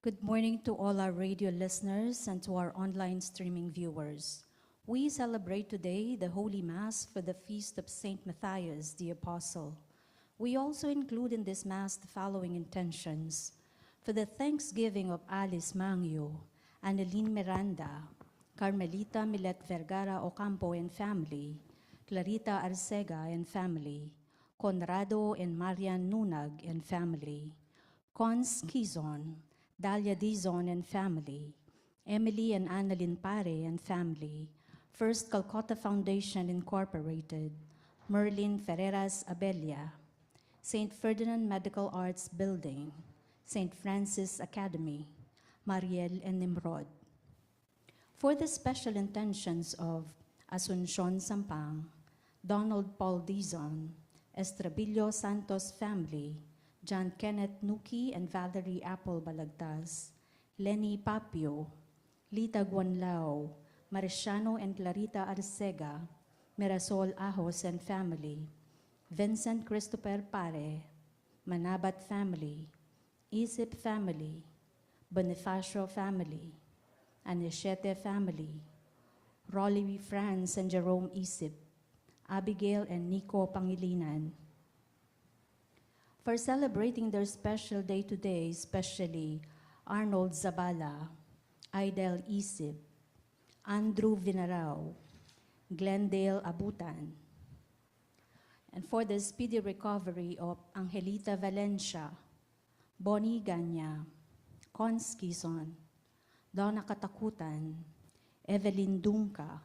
Good morning to all our radio listeners and to our online streaming viewers. We celebrate today the Holy Mass for the feast of Saint Matthias the Apostle. We also include in this Mass the following intentions: for the thanksgiving of Alice Mangyo, Annalyn Miranda, Carmelita Milet Vergara Ocampo and family, Clarita Arcega and family, Conrado and Marian Nunag and family, Cons Quizon, Dalia Dizon and family, Emily and Annalyn Pare and family, First Calcutta Foundation Incorporated, Merlin Ferreras Abelia, St. Ferdinand Medical Arts Building, St. Francis Academy, Mariel and Nimrod. For the special intentions of Asuncion Sampang, Donald Paul Dizon, Estrabillo Santos family, John Kenneth Nuki and Valerie Apple Balagtas, Lenny Papio, Lita Guanlao, Marciano and Clarita Arcega, Mirasol Ahos and family, Vincent Christopher Pare, Manabat family, Isip family, Bonifacio family, Anishete family, Rolly Franz and Jerome Isip, Abigail and Nico Pangilinan. For celebrating their special day today, especially Arnold Zabala, Aidel Isip, Andrew Vinarao, Glendale Abutan, and for the speedy recovery of Angelita Valencia, Bonnie Ganya, Cons Quizon, Donna Katakutan, Evelyn Dunca,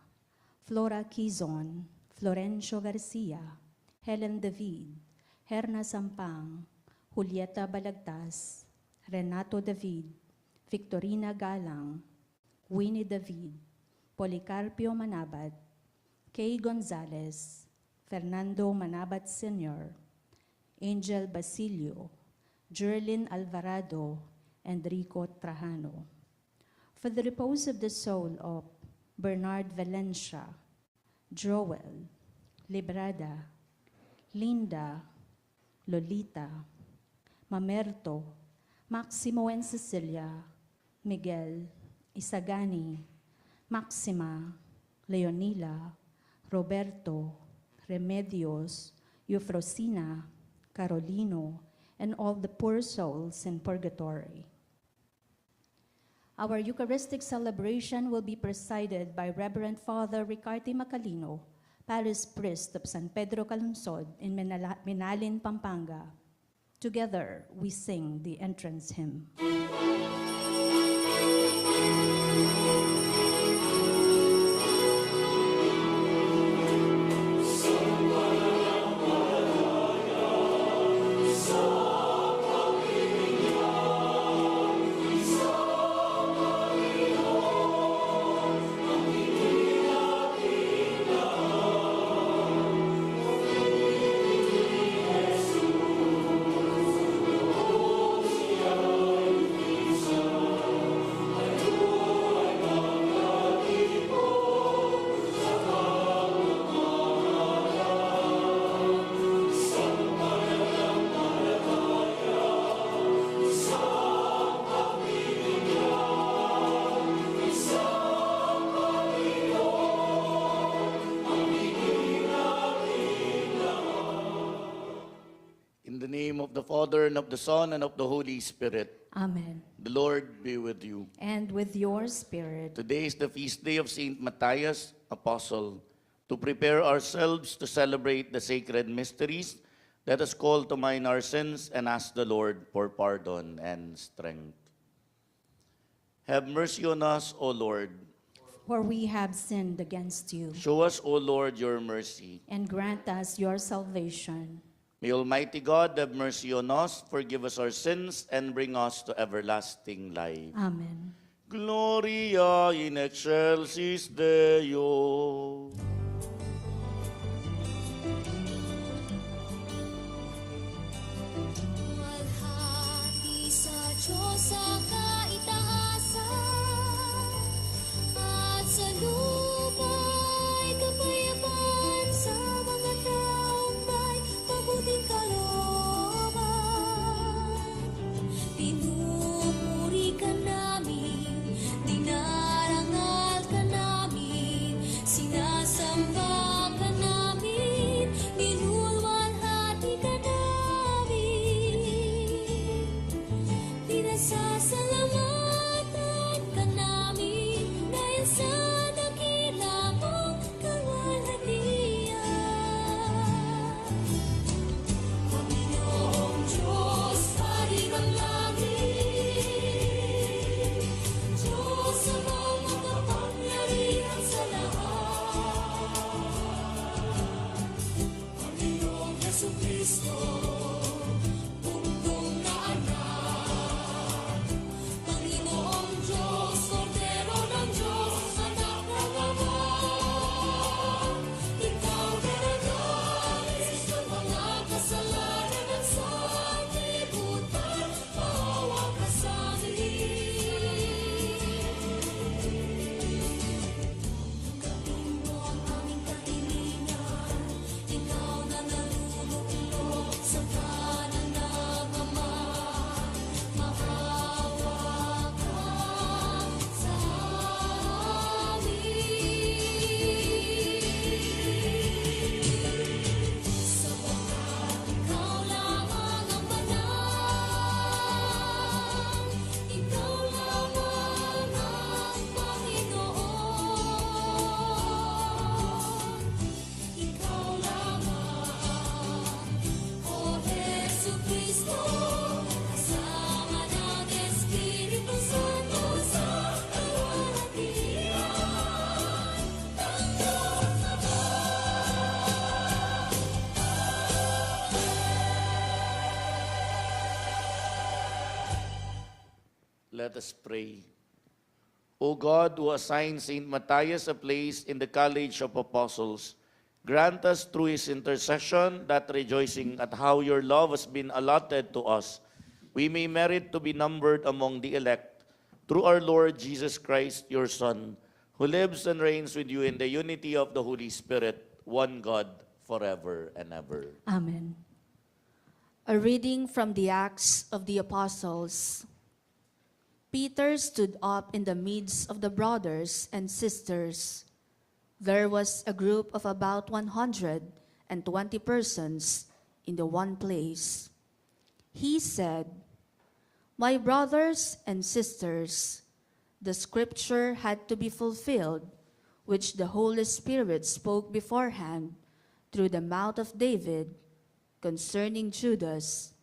Flora Quizon, Florencio Garcia, Helen David, Herna Sampang, Julieta Balagtas, Renato David, Victorina Galang, Winnie David, Policarpio Manabat, Kay Gonzalez, Fernando Manabat Sr., Angel Basilio, Jerlyn Alvarado, and Rico Trajano. For the repose of the soul of Bernard Valencia, Joel, Librada, Linda, Lolita, Mamerto, Maximo and Cecilia, Miguel, Isagani, Maxima, Leonila, Roberto, Remedios, Eufrosina, Carolino, and all the poor souls in purgatory. Our Eucharistic celebration will be presided by Reverend Father Ricarte Macalino, Parish Priest of San Pedro Calungsod in Minalin, Pampanga. Together, we sing the entrance hymn. Of the Father, and of the Son, and of the Holy Spirit. Amen. The Lord be with you. And with your spirit. Today is the feast day of Saint Matthias, Apostle. To prepare ourselves to celebrate the sacred mysteries, let us call to mind our sins and ask the Lord for pardon and strength. Have mercy on us, O Lord. For we have sinned against you. Show us, O Lord, your mercy. And grant us your salvation. May Almighty God have mercy on us, forgive us our sins, and bring us to everlasting life. Amen. Gloria in excelsis Deo. Maghati sa Diyos sa kaitaasan, at sa luma'y kapayapaan sa mga taong may mabuting kalooban. Pinupuri ka Kristo, bugtong na anak. Panginoong Diyos, Kordero ng Diyos, anak ng Ama. Ikaw talaga, sa mga kasalanan ng sanlibutan, maawa ka sa amin. Gawin mo ang aming kahilingan, ikaw na nalululog sa kanan ng Ama. Maawa ka sa amin. Sapagkat ikaw lamang ang banal, ikaw lamang ang Panginoon. Ikaw lamang, O Jesucristo, kasama ng Espiritu Santo sa kalwalhatian. Tanggap na Let us pray. O God, who assigned Saint Matthias a place in the College of Apostles, grant us through his intercession that, rejoicing at how your love has been allotted to us, we may merit to be numbered among the elect, through our Lord Jesus Christ, your Son, who lives and reigns with you in the unity of the Holy Spirit, one God, forever and ever. Amen. A reading from the Acts of the Apostles. Peter stood up in the midst of the brothers and sisters. There was a group of about 120 persons in the one place. He said, "My brothers and sisters, the scripture had to be fulfilled, which the Holy Spirit spoke beforehand through the mouth of David concerning Judas,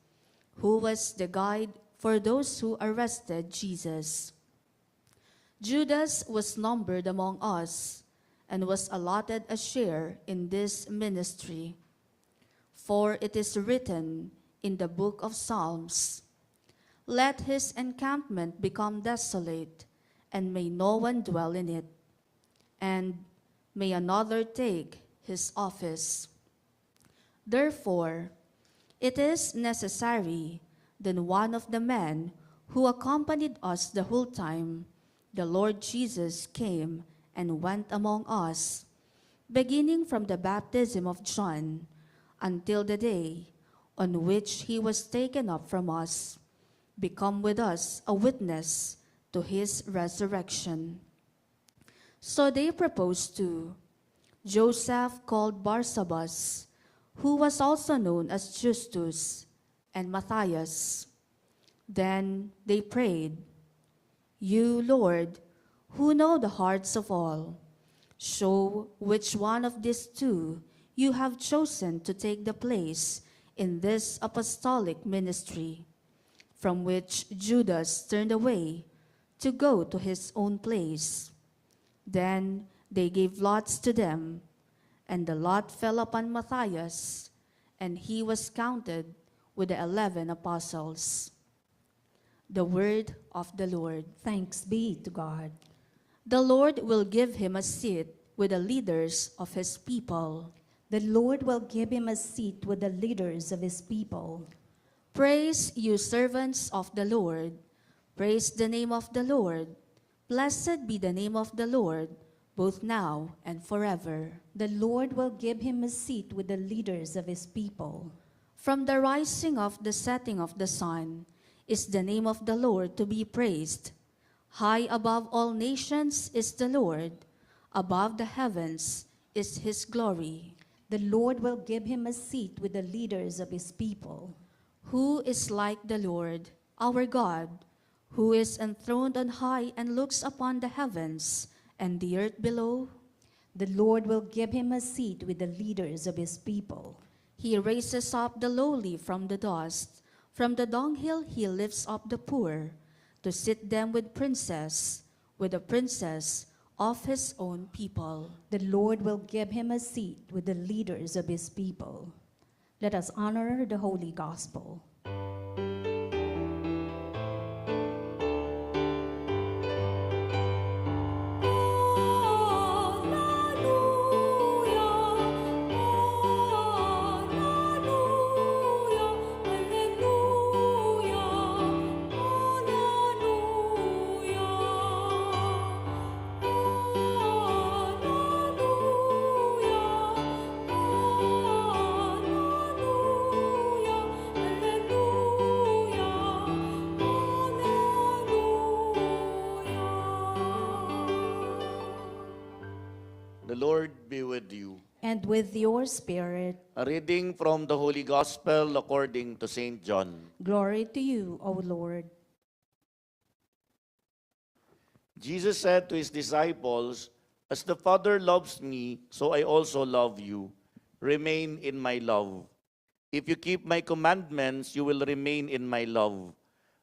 who was the guide for those who arrested Jesus. Judas was numbered among us and was allotted a share in this ministry. For it is written in the book of Psalms, 'Let his encampment become desolate, and may no one dwell in it, and may another take his office.' Therefore, it is necessary that one of the men who accompanied us the whole time the Lord Jesus came and went among us, beginning from the baptism of John until the day on which he was taken up from us, become with us a witness to his resurrection." So they proposed to Joseph, called Barsabas, who was also known as Justus, and Matthias. Then they prayed, "You, Lord, who know the hearts of all, show which one of these two you have chosen to take the place in this apostolic ministry, from which Judas turned away to go to his own place." Then they gave lots to them, and the lot fell upon Matthias, and he was counted with the 11 apostles. The word of the Lord. Thanks be to God. The Lord will give him a seat with the leaders of his people. The Lord will give him a seat with the leaders of his people. Praise you, servants of the Lord. Praise the name of the Lord. Blessed be the name of the Lord, both now and forever. The Lord will give him a seat with the leaders of his people. From the rising of the setting of the sun is the name of the Lord to be praised. High above all nations is the Lord. Above the heavens is his glory. The Lord will give him a seat with the leaders of his people. Who is like the Lord, our God, who is enthroned on high and looks upon the heavens and the earth below? The Lord will give him a seat with the leaders of his people. He raises up the lowly from the dust. From the dunghill he lifts up the poor, to sit them with the princes of his own people. The Lord will give him a seat with the leaders of his people. Let us honor the Holy Gospel. The Lord be with you. And with your spirit, A reading from the Holy Gospel according to St. John. glory to you, O Lord. Jesus said to his disciples, "As the Father loves me, so I also love you. Remain in my love. If you keep my commandments, you will remain in my love.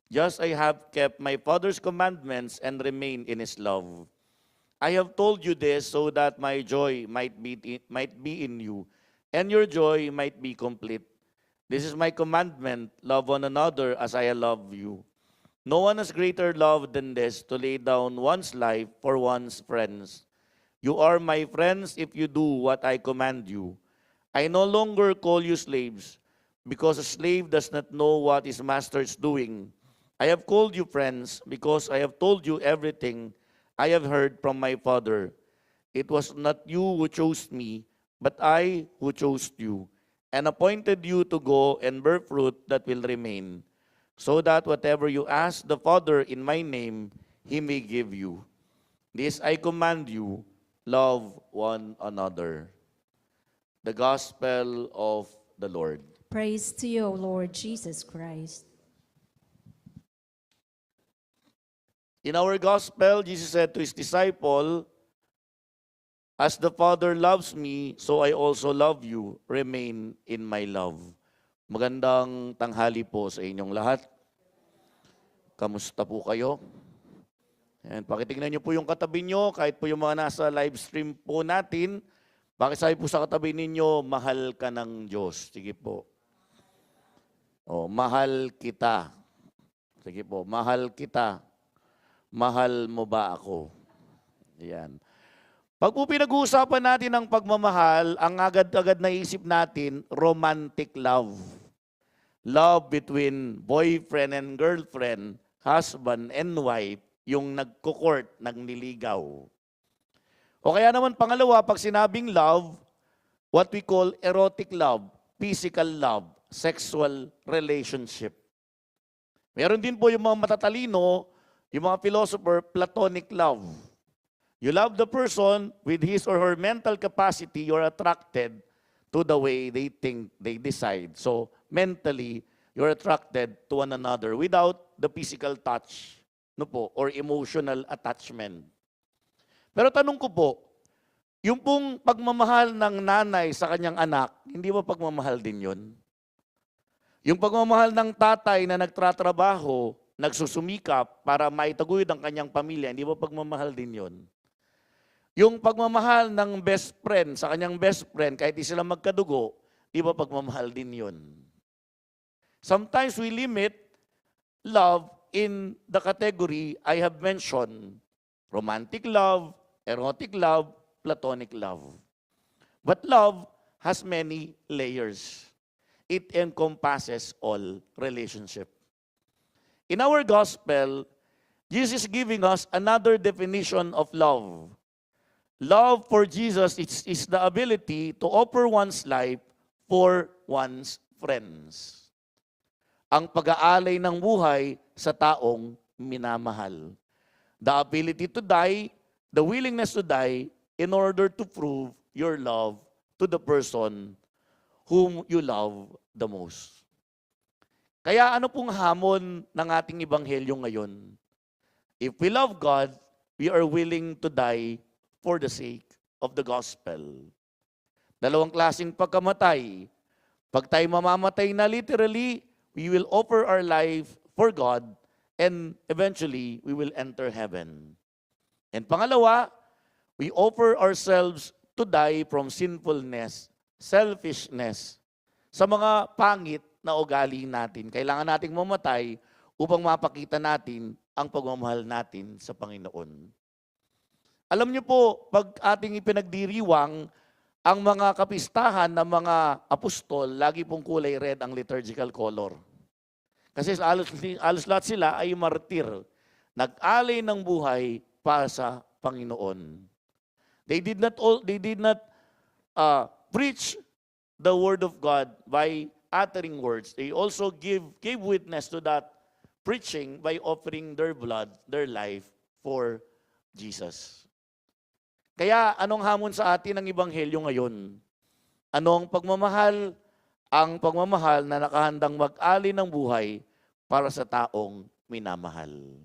Just I have kept my Father's commandments and remain in his love. I have told you this so that my joy might be in you, and your joy might be complete. This is my commandment, love one another as I love you. No one has greater love than this, to lay down one's life for one's friends. You are my friends if you do what I command you. I no longer call you slaves, because a slave does not know what his master is doing. I have called you friends, because I have told you everything I have heard from my Father. It was not you who chose me, but I who chose you, and appointed you to go and bear fruit that will remain, so that whatever you ask the Father in my name, he may give you. This I command you, love one another." The Gospel of the Lord. Praise to you, O Lord Jesus Christ. In our Gospel, Jesus said to his disciple, "As the Father loves me, so I also love you. Remain in my love." Magandang tanghali po sa inyong lahat. Kamusta po kayo? And pakitingnan niyo po yung katabi niyo, kahit po yung mga nasa live stream po natin, pakisabi po sa katabi ninyo, mahal ka ng Diyos. Sige po. O, mahal kita. Sige po, mahal kita. Mahal mo ba ako? Yan. Pag po pinag-uusapan natin ang pagmamahal, ang agad-agad naisip natin, romantic love. Love between boyfriend and girlfriend, husband and wife, yung nagko-court, nagniligaw. O kaya naman pangalawa, pag sinabing love, what we call erotic love, physical love, sexual relationship. Meron din po yung mga matatalino, yung mga philosopher, platonic love. You love the person with his or her mental capacity, you're attracted to the way they think, they decide. So, mentally, you're attracted to one another without the physical touch, no po, or emotional attachment. Pero tanong ko po, yung pong pagmamahal ng nanay sa kanyang anak, hindi ba pagmamahal din yun? Yung pagmamahal ng tatay na nagtratrabaho, nagsusumikap para maitaguyod ang kanyang pamilya, hindi ba pagmamahal din yon? Yung pagmamahal ng best friend sa kanyang best friend, kahit di sila magkadugo, di ba pagmamahal din yon? Sometimes we limit love in the category I have mentioned, romantic love, erotic love, platonic love. But love has many layers. It encompasses all relationship. In our gospel, Jesus is giving us another definition of love. Love for Jesus is the ability to offer one's life for one's friends. Ang pag-aalay ng buhay sa taong minamahal. The ability to die, the willingness to die in order to prove your love to the person whom you love the most. Kaya ano pong hamon ng ating ebanghelyo ngayon? If we love God, we are willing to die for the sake of the gospel. Dalawang klaseng pagkamatay. Pag tayo mamamatay na literally, we will offer our life for God and eventually we will enter heaven. And pangalawa, we offer ourselves to die from sinfulness, selfishness, sa mga pangit na ugali natin. Kailangan nating mamatay upang mapakita natin ang pagmamahal natin sa Panginoon. Alam niyo po, pag ating ipinagdiriwang ang mga kapistahan ng mga apostol, lagi pong kulay red ang liturgical color. Kasi alos lahat sila ay martir. Nag-alay ng buhay para sa Panginoon. They did not preach the word of God by uttering words. They also gave witness to that preaching by offering their blood, their life for Jesus. Kaya anong hamon sa atin ng Ebanghelyo ngayon? Anong pagmamahal? Ang pagmamahal na nakahandang mag-alay ng buhay para sa taong minamahal.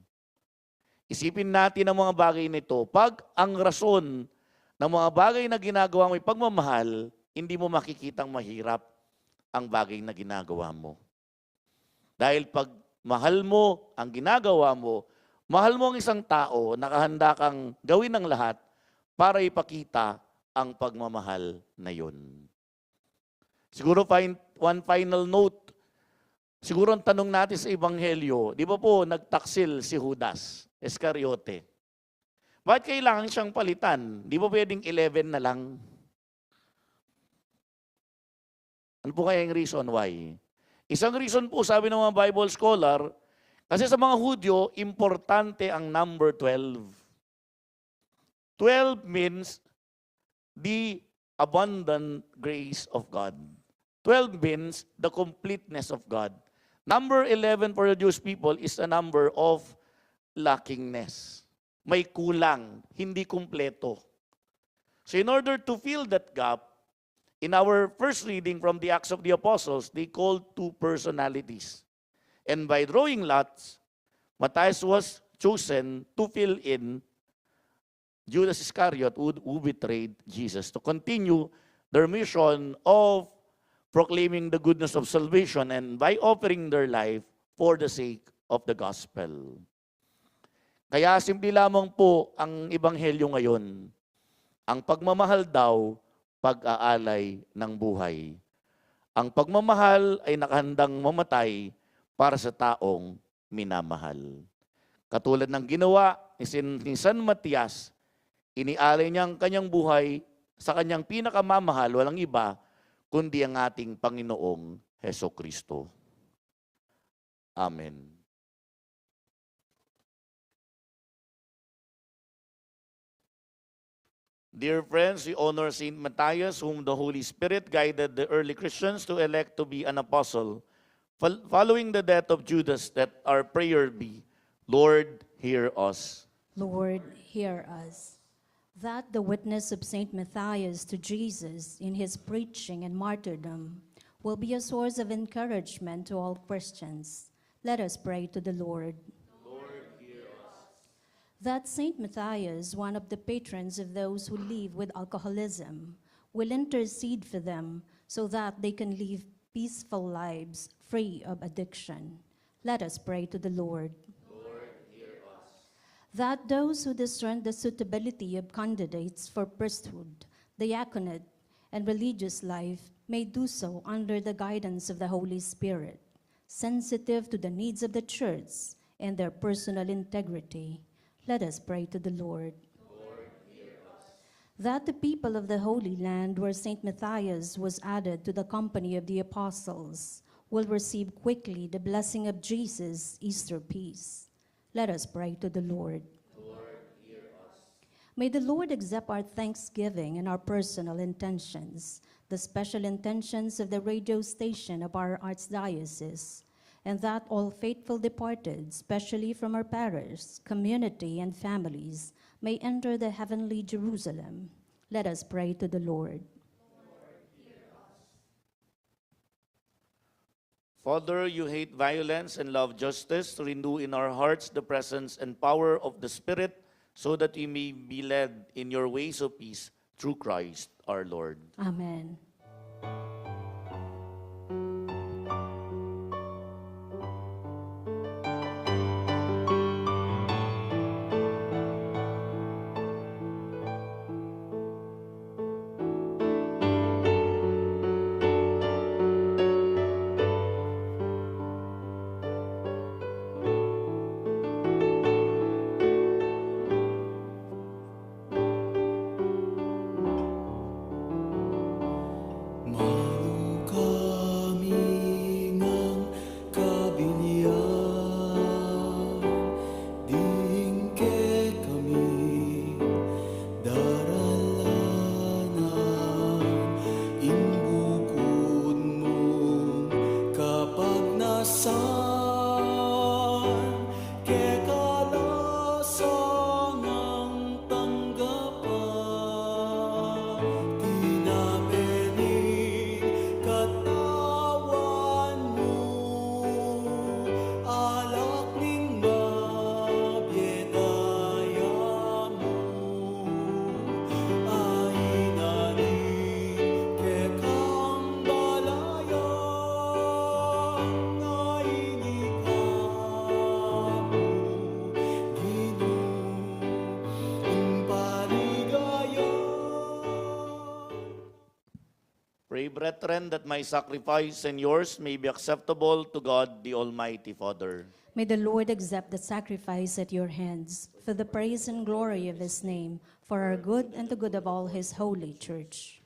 Isipin natin ang mga bagay nito. Pag ang rason ng mga bagay na ginagawa mo'y pagmamahal, hindi mo makikitang mahirap ang bagay na ginagawa mo. Dahil pag mahal mo ang ginagawa mo, mahal mo ang isang tao, nakahanda kang gawin ng lahat para ipakita ang pagmamahal na yun. Siguro one final note. Siguro ang tanong natin sa Ebanghelyo, di ba po nagtaksil si Judas Iscariote? Bakit kailangan siyang palitan? Di ba pwedeng 11 na lang? Ano po kaya yung reason why? Isang reason po, sabi ng mga Bible scholar, kasi sa mga Hudyo, importante ang number 12. 12 means the abundant grace of God. 12 means the completeness of God. Number 11 for the Jewish people is a number of lackingness. May kulang, hindi kumpleto. So in order to fill that gap, in our first reading from the Acts of the Apostles, they called two personalities. And by drawing lots, Matthias was chosen to fill in Judas Iscariot who betrayed Jesus, to continue their mission of proclaiming the goodness of salvation and by offering their life for the sake of the gospel. Kaya simple lamang po ang Ebanghelyo ngayon. Ang pagmamahal daw, pag-aalay ng buhay. Ang pagmamahal ay nakahandang mamatay para sa taong minamahal. Katulad ng ginawa ni San Matias, inialay niya ang kanyang buhay sa kanyang pinakamamahal, walang iba, kundi ang ating Panginoong Hesukristo. Amen. Dear friends, we honor Saint Matthias, whom the Holy Spirit guided the early Christians to elect to be an apostle. Following the death of Judas, that our prayer be, Lord, hear us. Lord, hear us. That the witness of Saint Matthias to Jesus in his preaching and martyrdom will be a source of encouragement to all Christians. Let us pray to the Lord. That Saint Matthias, one of the patrons of those who live with alcoholism, will intercede for them so that they can live peaceful lives free of addiction. Let us pray to the Lord. That those who discern the suitability of candidates for priesthood, diaconate, and religious life may do so under the guidance of the Holy Spirit, sensitive to the needs of the church and their personal integrity. Let us pray to the Lord. That the people of the Holy Land, where Saint Matthias was added to the company of the apostles, will receive quickly the blessing of Jesus' Easter peace. Let us pray to the Lord. May the Lord accept our thanksgiving and our personal intentions, the special intentions of the radio station of our archdiocese, and that all faithful departed, especially from our parish, community, and families, may enter the heavenly Jerusalem. Let us pray to the Lord. Father, you hate violence and love justice. Renew in our hearts the presence and power of the Spirit, so that we may be led in your ways of peace through Christ our Lord. Amen. kekalasang ang tanggapan, tinabening katawan mo, alak ning mabiedaya mo, ay naning kekang balayang, ay nikamo, Ginoo, paligaya. Pray, brethren, that my sacrifice and yours may be acceptable to God, the Almighty Father. May the Lord accept the sacrifice at your hands for the praise and glory of his name, for our good and the good of all his holy church.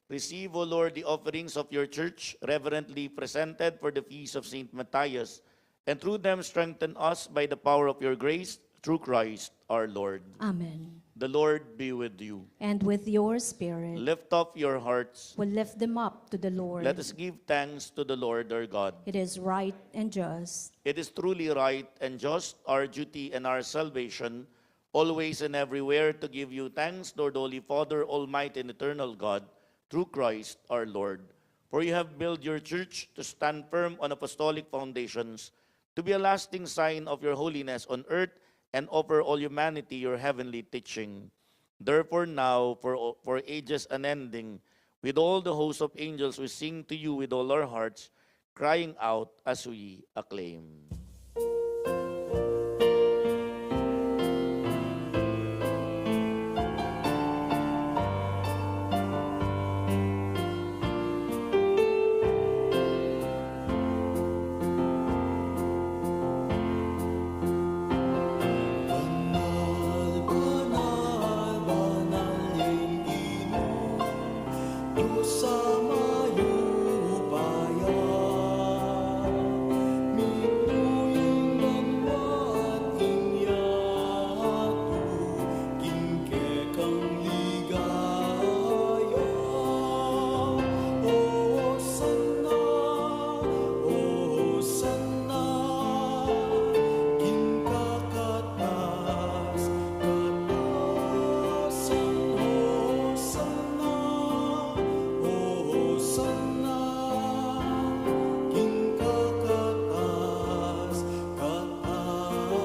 Receive, O Lord, the offerings of your church, reverently presented for the feast of Saint Matthias, and through them strengthen us by the power of your grace, through Christ our Lord. Amen. The Lord be with you. And with your spirit, Lift up your hearts. we'll lift them up to the Lord. Let us give thanks to the Lord our God. It is right and just. It is truly right and just, our duty and our salvation, always and everywhere to give you thanks, Lord, Holy Father, Almighty and eternal God, through Christ our Lord. For you have built your church to stand firm on apostolic foundations, to be a lasting sign of your holiness on earth, and offer all humanity your heavenly teaching. Therefore now, for ages unending, with all the host of angels, we sing to you with all our hearts, crying out as we acclaim. Banal, banal, banal ing Ginoo, Diyos sa mayubayan. Mituyong banwat inyatu, kingkekang ligaya. Hosanna, Hosanna, kingkakatas, katasan. Hosanna, Hosanna, kingkakatas, katasan.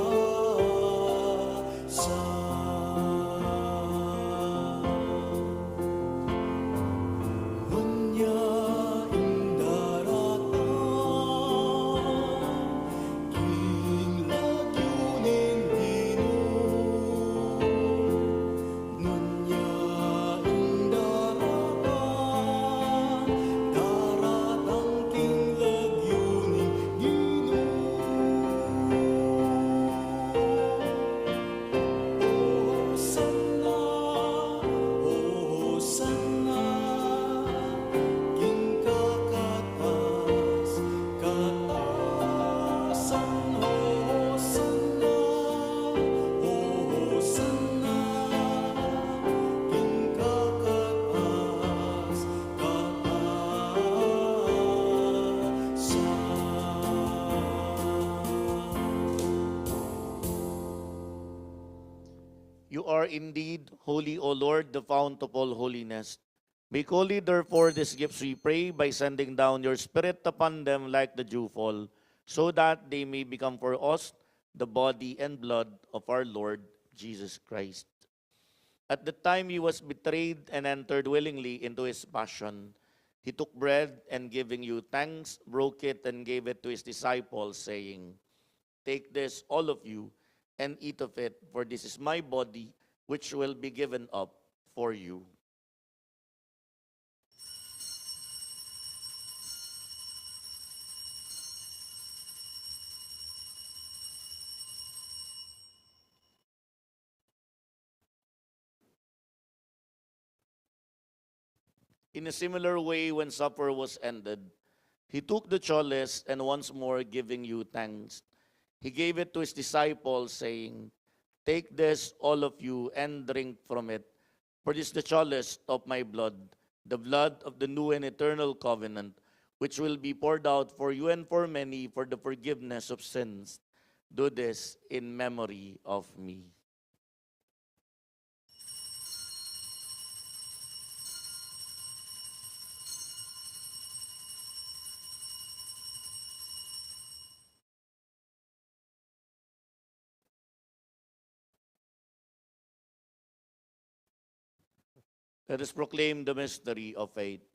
Hunya indaratan, king lagyunin Ginoo. Nunya indaratan, daratang king lagyunin Ginoo. Hosanna, Hosanna, kingkakatas, katasan. Hosanna, Hosanna, kingkakatas, katasan. You are indeed holy, O Lord, the fount of all holiness. Make holy, therefore, these gifts, we pray, by sending down your Spirit upon them like the dewfall, so that they may become for us the body and blood of our Lord Jesus Christ. At the time he was betrayed and entered willingly into his passion, he took bread and giving you thanks, broke it and gave it to his disciples, saying, "Take this, all of you, and eat of it, for this is my body, which will be given up for you." In a similar way, when supper was ended, he took the chalice and once more giving you thanks, he gave it to his disciples, saying, "Take this, all of you, and drink from it, for this is the chalice of my blood, the blood of the new and eternal covenant, which will be poured out for you and for many for the forgiveness of sins. Do this in memory of me. Let us proclaim the mystery of faith.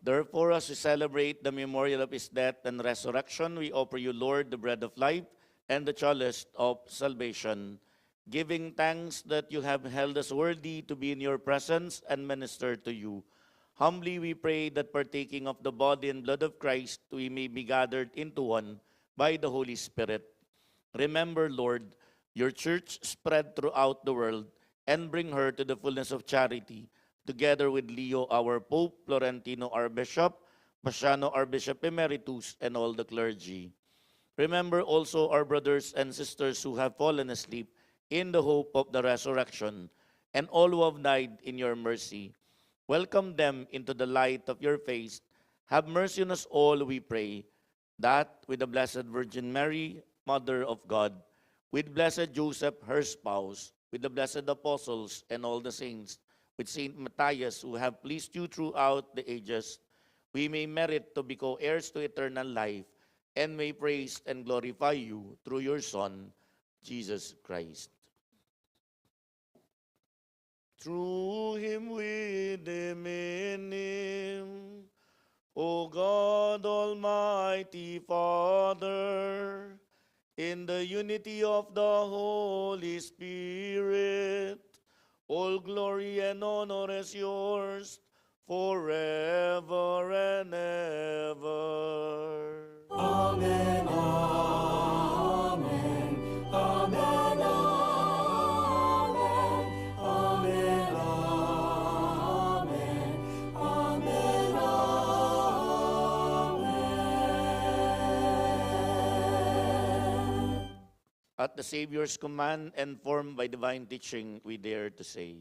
Therefore, as we celebrate the memorial of his death and resurrection, we offer you, Lord, the bread of life and the chalice of salvation, giving thanks that you have held us worthy to be in your presence and minister to you. Humbly we pray that partaking of the body and blood of Christ, we may be gathered into one by the Holy Spirit. Remember, Lord, your church spread throughout the world and bring her to the fullness of charity, together with Leo, our Pope, Florentino, our Bishop, Pasiano, our Bishop Emeritus, and all the clergy. Remember also our brothers and sisters who have fallen asleep in the hope of the resurrection, and all who have died in your mercy. Welcome them into the light of your face. Have mercy on us all, we pray, that with the Blessed Virgin Mary, Mother of God, with Blessed Joseph, her spouse, with the blessed apostles and all the saints, with Saint Matthias, who have pleased you throughout the ages, we may merit to be co-heirs to eternal life, and may praise and glorify you through your Son, Jesus Christ. Through him, with him, in him, O God, Almighty Father, in the unity of the Holy Spirit, all glory and honor is yours forever and ever. Amen, amen, amen, amen, amen, amen, amen. At the Savior's command and formed by divine teaching, we dare to say,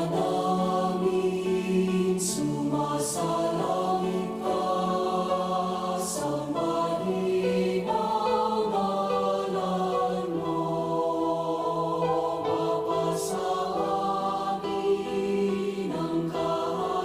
Namin sumasalangit ka sa malinaw na ngalan mo, Bapa sa amin ang kaharian.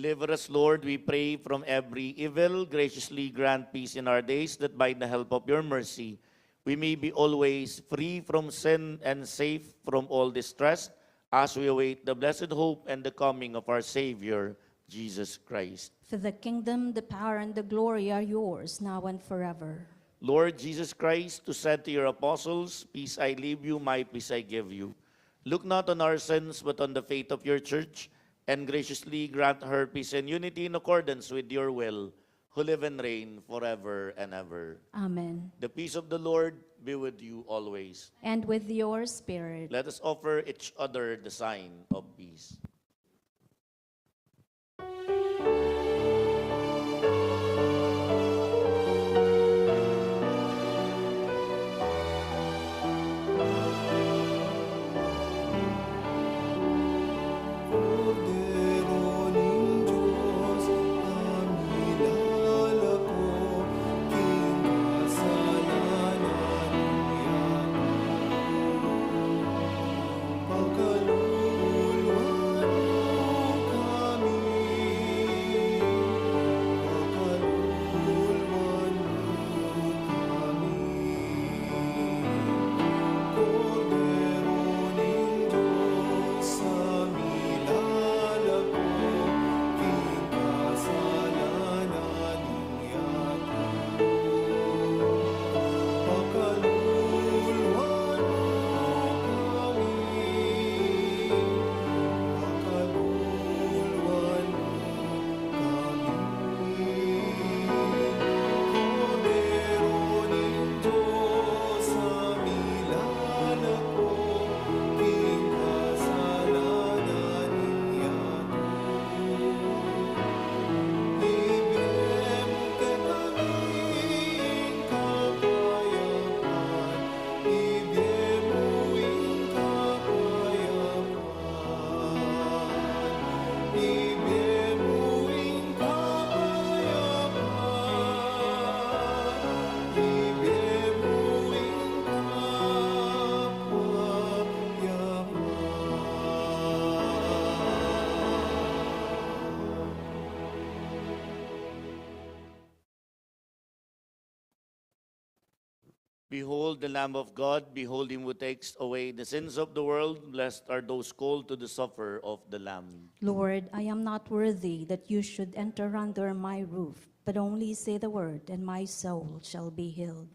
Deliver us, Lord, we pray, from every evil. Graciously grant peace in our days, that by the help of your mercy, we may be always free from sin and safe from all distress, as we await the blessed hope and the coming of our Savior, Jesus Christ. For the kingdom, the power, and the glory are yours, now and forever. Lord Jesus Christ, who said to your apostles, "Peace I leave you, my peace I give you," look not on our sins, but on the faith of your church, and graciously grant her peace and unity in accordance with your will, who live and reign forever and ever. Amen. The peace of the Lord be with you always. And with your spirit. Let us offer each other the sign of peace. Cordero ng Diyos, ang nilalako, king kasalanan niya. Pagkaluluwan mo kami, pagkaluluwan mo kami. Cordero ng Diyos, sa milalako, king kasalanan niya. Pagkaluluwan mo kami, pagkaluluwan mo kami. Cordero ng Diyos, sa milalako, king kasalanan niya. Ibigay mo kay kaming kapayapaan, ibigay mo yung kapayapaan, ibigay mo yung kapayapaan, ibigay mo yung Behold the Lamb of God, behold him who takes away the sins of the world. Blessed are those called to the supper of the Lamb. Lord, I am not worthy that you should enter under my roof, but only say the word, and my soul shall be healed.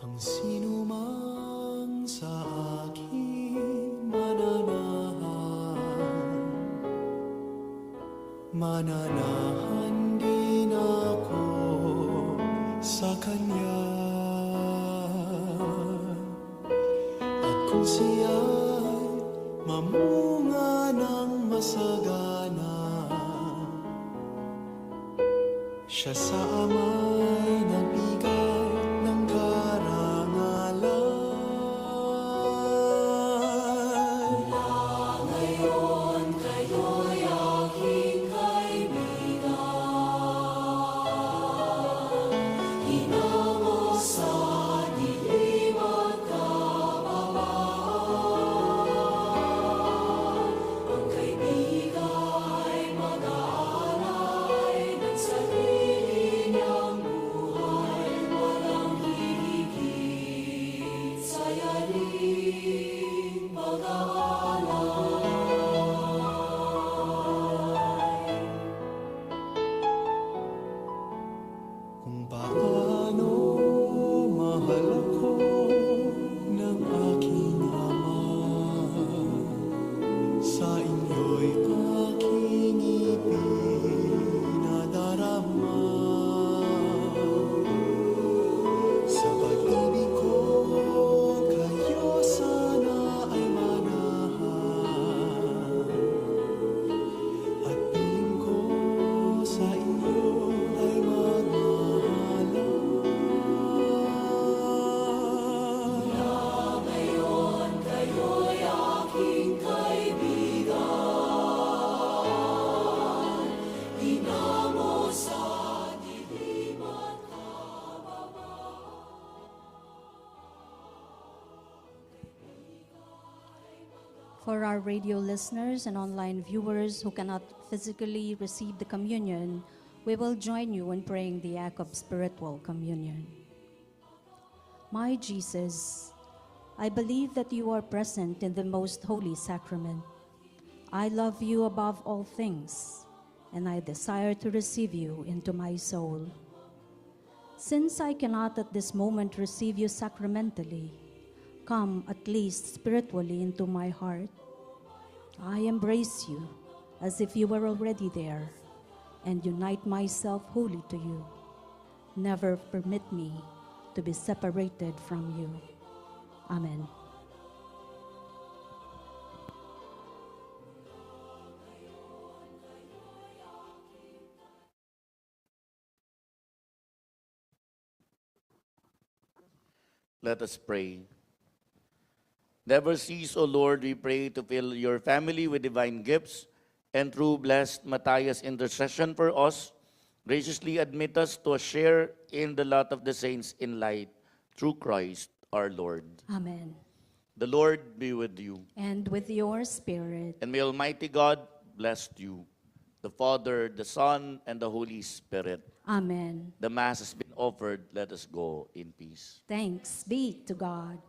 Ang sinumang sa akin mananahan, mananahan din ako sa Kanya. At kung siya'y mamunga ng masagana, siya sa ama'y nagbigay ng karangalan. Ngayon kayo'y aking kaibigan, hinango sa dilim at kababaan. Ang kaibigan ay mag-aalay ng sarili niyang buhay. For our radio listeners and online viewers who cannot physically receive the communion, we will join you in praying the act of spiritual communion. My Jesus, I believe that you are present in the most holy sacrament. I love you above all things, and I desire to receive you into my soul. Since I cannot at this moment receive you sacramentally, come at least spiritually into my heart. I embrace you as if you were already there and unite myself wholly to you. Never permit me to be separated from you. Amen. Let us pray. Never cease, O Lord, we pray, to fill your family with divine gifts, and through blessed Matthias' intercession for us, graciously admit us to a share in the lot of the saints in light, through Christ our Lord. Amen. The Lord be with you, And with your spirit. and may Almighty God bless you, the Father, the Son, and the Holy Spirit. Amen. The Mass has been offered. Let us go in peace. Thanks be to God.